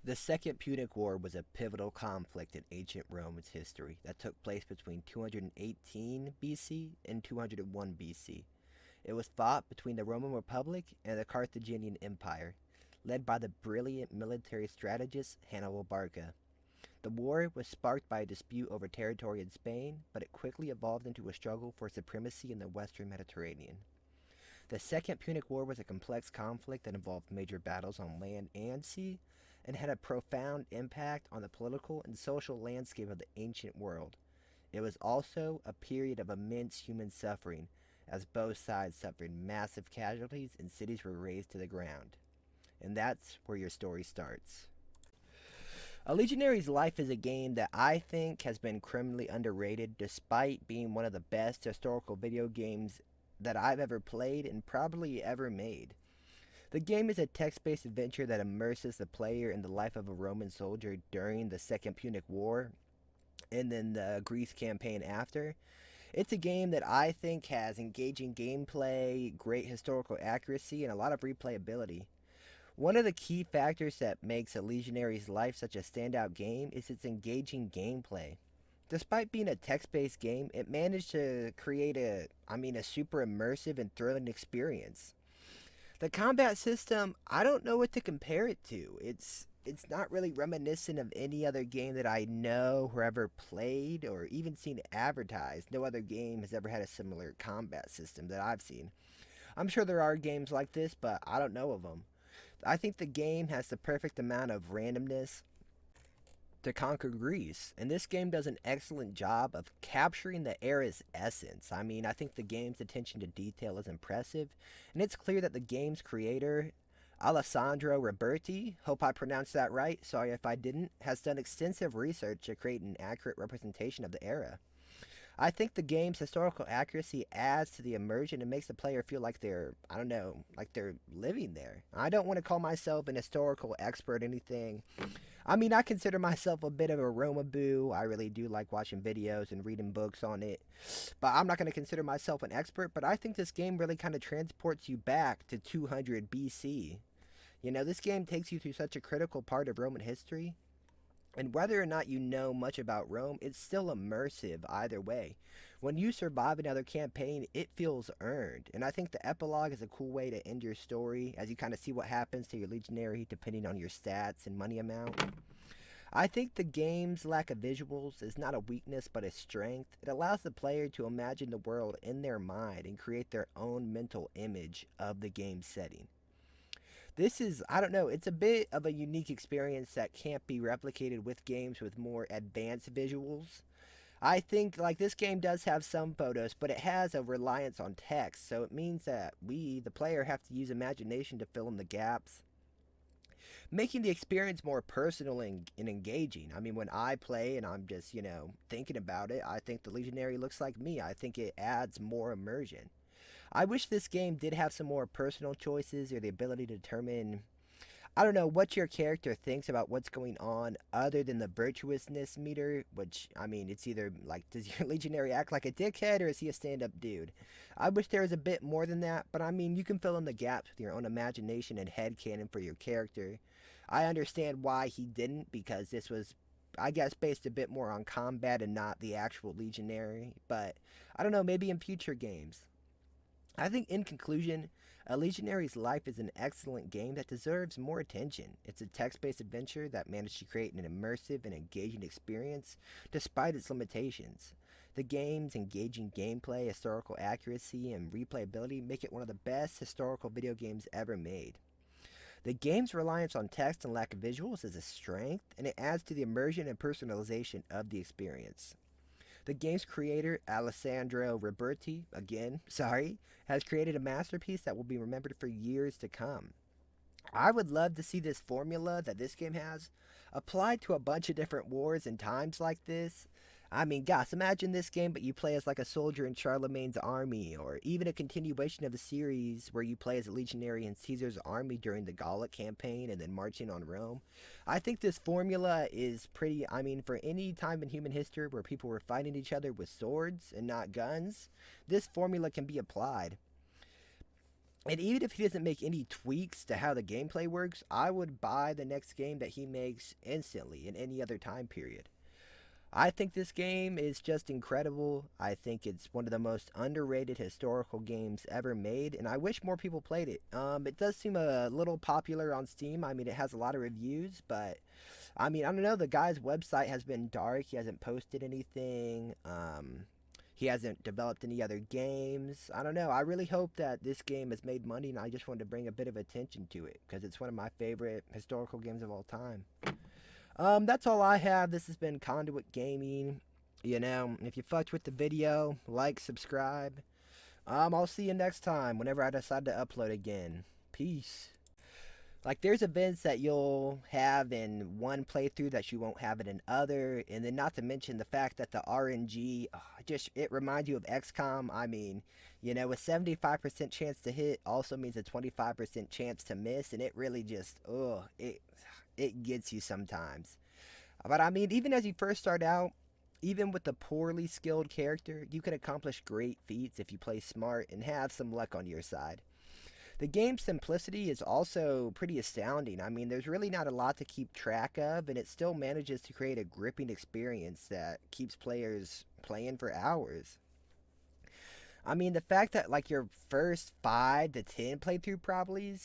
The Second Punic War was a pivotal conflict in ancient Rome's history that took place between 218 BC and 201 BC. It was fought between the Roman Republic and the Carthaginian Empire, led by the brilliant military strategist Hannibal Barca. The war was sparked by a dispute over territory in Spain, but it quickly evolved into a struggle for supremacy in the western Mediterranean. The Second Punic War was a complex conflict that involved major battles on land and sea and had a profound impact on the political and social landscape of the ancient world. It was also a period of immense human suffering, as both sides suffered massive casualties and cities were razed to the ground. And that's where your story starts. A Legionary's Life is a game that I think has been criminally underrated despite being one of the best historical video games that I've ever played and probably ever made. The game is a text based adventure that immerses the player in the life of a Roman soldier during the Second Punic War and then the Greece campaign after. It's a game that I think has engaging gameplay, great historical accuracy, and a lot of replayability. One of the key factors that makes A Legionary's Life such a standout game is its engaging gameplay. Despite being a text-based game, it managed to create a super immersive and thrilling experience. The combat system, I don't know what to compare it to. It's not really reminiscent of any other game that I know or ever played or even seen advertised. No other game has ever had a similar combat system that I've seen. I'm sure there are games like this, but I don't know of them. I think the game has the perfect amount of randomness to conquer Greece, and this game does an excellent job of capturing the era's essence. I think the game's attention to detail is impressive, and it's clear that the game's creator, Alessandro Roberti, hope I pronounced that right, sorry if I didn't, has done extensive research to create an accurate representation of the era. I think the game's historical accuracy adds to the immersion and makes the player feel like I don't know, like they're living there. I don't want to call myself an historical expert or anything. I consider myself a bit of a Romaboo. I really do like watching videos and reading books on it. But I'm not going to consider myself an expert, but I think this game really kind of transports you back to 200 BC. This game takes you through such a critical part of Roman history, and whether or not you know much about Rome, it's still immersive either way. When you survive another campaign, it feels earned. And I think the epilogue is a cool way to end your story as you kind of see what happens to your legionary depending on your stats and money amount. I think the game's lack of visuals is not a weakness but a strength. It allows the player to imagine the world in their mind and create their own mental image of the game setting. This is, I don't know, it's a bit of a unique experience that can't be replicated with games with more advanced visuals. I think like this game does have some photos, but it has a reliance on text, so it means that we, the player, have to use imagination to fill in the gaps, making the experience more personal and engaging. When I play and I'm just, thinking about it, I think the Legionary looks like me. I think it adds more immersion. I wish this game did have some more personal choices or the ability to determine, I don't know, what your character thinks about what's going on other than the virtuousness meter, which, it's either like, does your legionary act like a dickhead or is he a stand up dude? I wish there was a bit more than that, but you can fill in the gaps with your own imagination and headcanon for your character. I understand why he didn't, because this was, I guess, based a bit more on combat and not the actual legionary, but I don't know, maybe in future games. I think, in conclusion, A Legionary's Life is an excellent game that deserves more attention. It's a text based adventure that managed to create an immersive and engaging experience despite its limitations. The game's engaging gameplay, historical accuracy, and replayability make it one of the best historical video games ever made. The game's reliance on text and lack of visuals is a strength, and it adds to the immersion and personalization of the experience. The game's creator, Alessandro Roberti, again, sorry, has created a masterpiece that will be remembered for years to come. I would love to see this formula that this game has applied to a bunch of different wars and times like this. Gosh, imagine this game, but you play as like a soldier in Charlemagne's army, or even a continuation of the series where you play as a legionary in Caesar's army during the Gallic campaign and then marching on Rome. I think this formula is pretty, for any time in human history where people were fighting each other with swords and not guns, this formula can be applied. And even if he doesn't make any tweaks to how the gameplay works, I would buy the next game that he makes instantly in any other time period. I think this game is just incredible. I think it's one of the most underrated historical games ever made, and I wish more people played it. It does seem a little popular on Steam. I mean, it has a lot of reviews, but I mean, I don't know. The guy's website has been dark. He hasn't posted anything. He hasn't developed any other games. I don't know. I really hope that this game has made money, and I just wanted to bring a bit of attention to it because it's one of my favorite historical games of all time. That's all I have. This has been Conduit Gaming. You know, if you fucked with the video, like, subscribe. I'll see you next time whenever I decide to upload again. Peace. Like, there's events that you'll have in one playthrough that you won't have in another, and then not to mention the fact that the RNG, it reminds you of XCOM. I mean, you know, a 75% chance to hit also means a 25% chance to miss, and it really just, it gets you sometimes. But I mean, even as you first start out, even with a poorly skilled character, you can accomplish great feats if you play smart and have some luck on your side. The game's simplicity is also pretty astounding. I mean, there's really not a lot to keep track of, and it still manages to create a gripping experience that keeps players playing for hours. I mean, the fact that, like, your first 5 to 10 playthrough probably,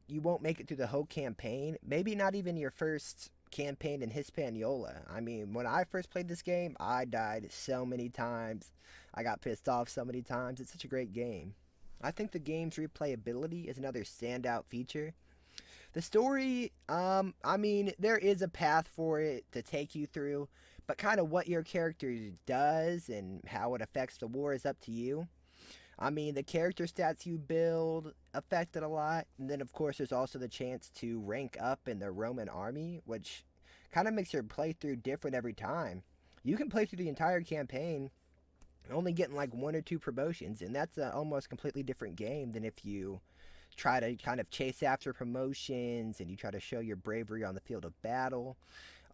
you won't make it through the whole campaign, maybe not even your first campaign in Hispaniola. I mean, when I first played this game, I died so many times. I got pissed off so many times. It's such a great game. I think the game's replayability is another standout feature. The story, I mean, there is a path for it to take you through, but kind of what your character does and how it affects the war is up to you. I mean, the character stats you build affect it a lot, and then of course there's also the chance to rank up in the Roman army, which kind of makes your playthrough different every time. You can play through the entire campaign only getting like 1 or 2 promotions, and that's a almost completely different game than if you try to kind of chase after promotions and you try to show your bravery on the field of battle.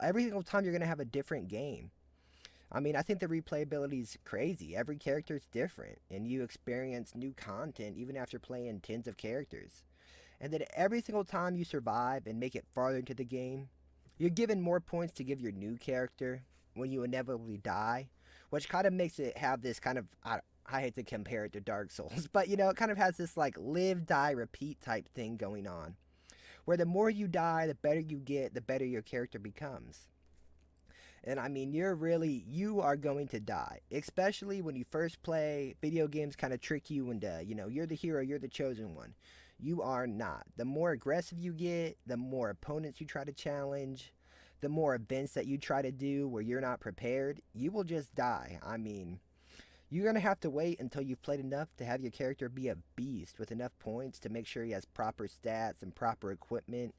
Every single time you're going to have a different game. I mean, I think the replayability is crazy. Every character is different, and you experience new content even after playing tens of characters. And then every single time you survive and make it farther into the game, you're given more points to give your new character when you inevitably die, which kind of makes it have this kind of, I hate to compare it to Dark Souls, but you know, it kind of has this like live, die, repeat type thing going on, where the more you die, the better you get, the better your character becomes. And I mean, you are going to die. Especially when you first play, video games kind of trick you into, you know, you're the hero, you're the chosen one. You are not. The more aggressive you get, the more opponents you try to challenge, the more events that you try to do where you're not prepared, you will just die. I mean, you're going to have to wait until you've played enough to have your character be a beast with enough points to make sure he has proper stats and proper equipment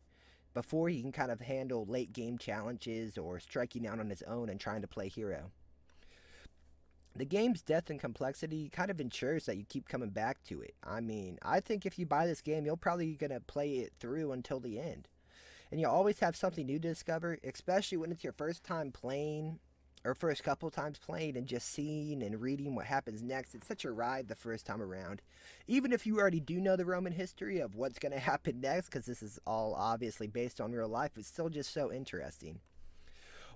before he can kind of handle late game challenges or striking out on his own and trying to play hero. The game's depth and complexity kind of ensures that you keep coming back to it. I mean, I think if you buy this game, you're probably going to play it through until the end. And you'll always have something new to discover, especially when it's your first time playing or first couple times playing and just seeing and reading what happens next. It's such a ride the first time around. Even if you already do know the Roman history of what's going to happen next, because this is all obviously based on real life, it's still just so interesting.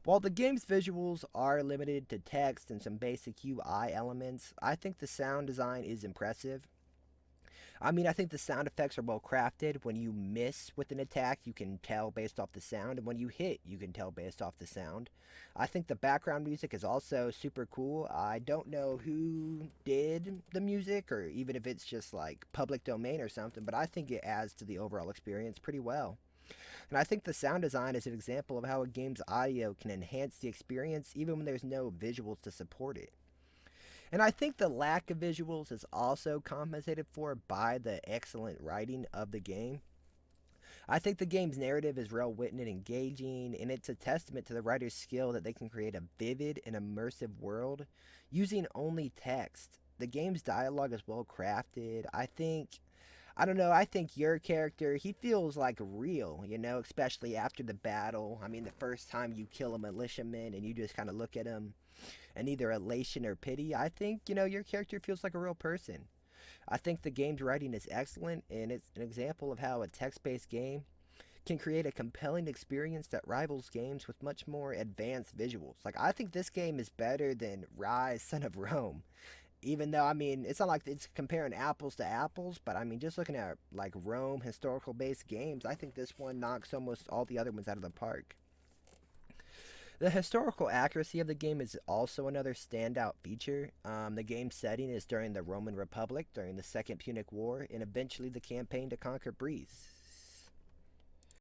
While the game's visuals are limited to text and some basic UI elements, I think the sound design is impressive. I mean, I think the sound effects are well crafted. When you miss with an attack, you can tell based off the sound, and when you hit, you can tell based off the sound. I think the background music is also super cool. I don't know who did the music, or even if it's just like public domain or something, but I think it adds to the overall experience pretty well. And I think the sound design is an example of how a game's audio can enhance the experience even when there's no visuals to support it. And I think the lack of visuals is also compensated for by the excellent writing of the game. I think the game's narrative is well written and engaging, and it's a testament to the writer's skill that they can create a vivid and immersive world using only text. The game's dialogue is well crafted. I don't know, I think your character, he feels like real, you know, especially after the battle. I mean, the first time you kill a militiaman and you just kind of look at him and either elation or pity, I think, you know, your character feels like a real person. I think the game's writing is excellent, and it's an example of how a text based game can create a compelling experience that rivals games with much more advanced visuals. Like, I think this game is better than Rise Son of Rome. Even though, I mean, it's not like it's comparing apples to apples, but I mean, just looking at like Rome historical based games, I think this one knocks almost all the other ones out of the park. The historical accuracy of the game is also another standout feature. The game setting is during the Roman Republic, during the Second Punic War, and eventually the campaign to conquer Greece.